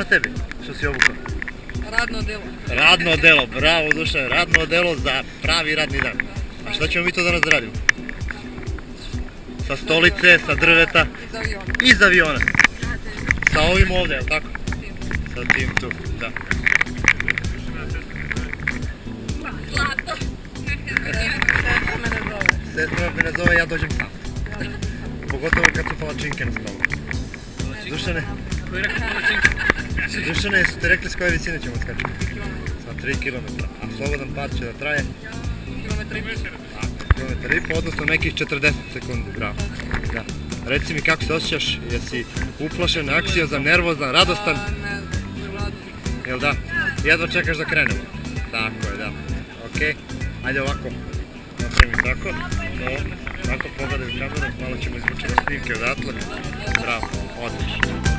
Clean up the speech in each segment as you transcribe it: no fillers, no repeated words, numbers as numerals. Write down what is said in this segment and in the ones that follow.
tebi što si obukao? Radno odelo. Radno odelo, bravo Dušan, radno odelo za pravi radni dan. A šta ćemo mi to danas da radimo? Sa stolice, sa drveta Iz aviona. i iz aviona. Sa ovim ovdje, jel tako? Sa tim tu, da. Zlato. Sestra me ne zove. Sestra me ne zove, ja dođem sam. Pogotovo kad su palačinke na stolu. Dušane? Koji rekao palačinke? Dušane, su ti rekli s koje visine ćemo skačati? Sa 3 km, a slobodan pad će da traje? Kilometar i po, odnosno nekih 40 sekundi, bravo. Da. Reci mi kako se osjećaš, jesi uplašen, anksiozan, nervozan, radostan? Ne znam, Jel da? Jedva čekaš da krenemo? Tako je, da. Okej, ajde ovako. Napravim tako. Tako pogledaj u kameru, malo ćemo izvući na snimke odatle. Bravo, odlično.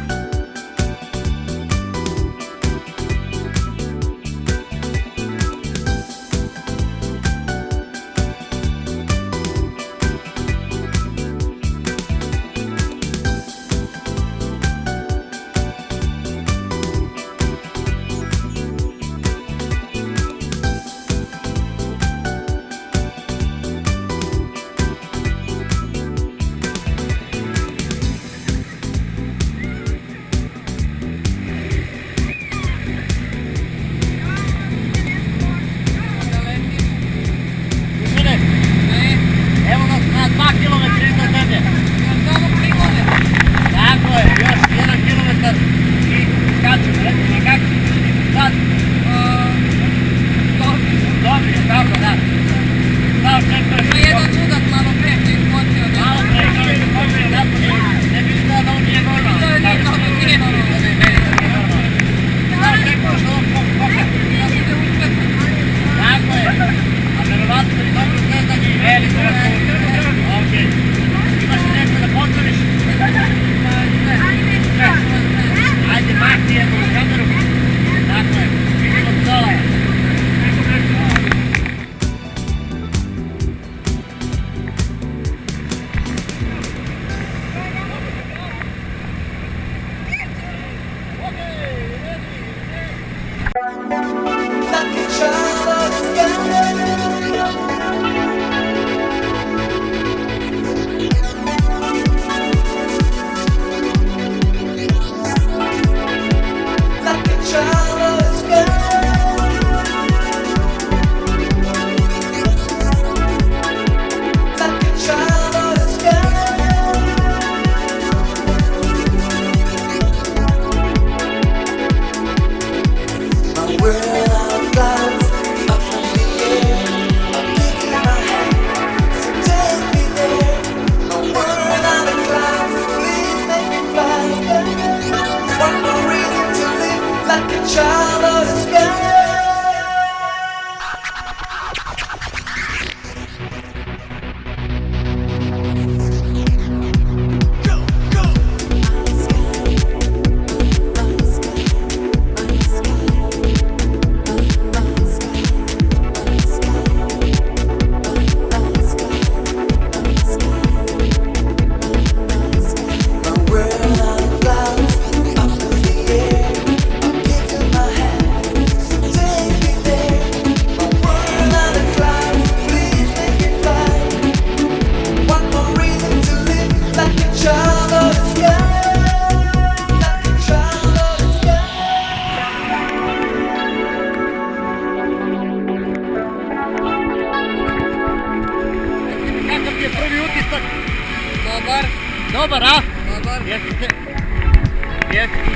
Dobar, a? Dobar. Jesi se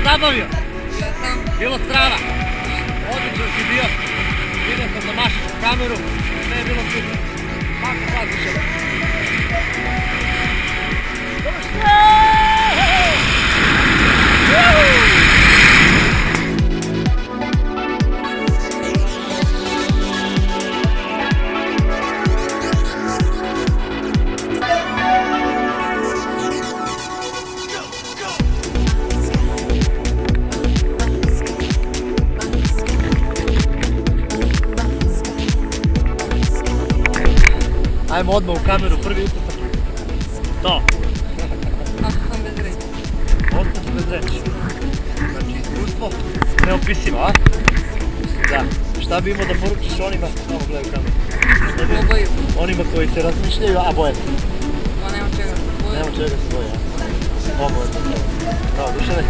zabavio? Jesam. Bilo strava? Odlično si bio. Vidio sam da mašiš u kameru. Sve je bilo super. Mako sad više. Ajmo odmah u kameru, prvi ustupak. To. Ostao sam bez reći. Ostao sam bez reći. Znači, iskustvo smo neopisivo, a? Da. Šta bi imao da poručiš onima, samo gledaj u kameru. Šta bi Probaju. onima koji se razmišljaju, a boje se. Ma nema čega. Nema čega se boje, a? Obavezno. Bravo, Dušane.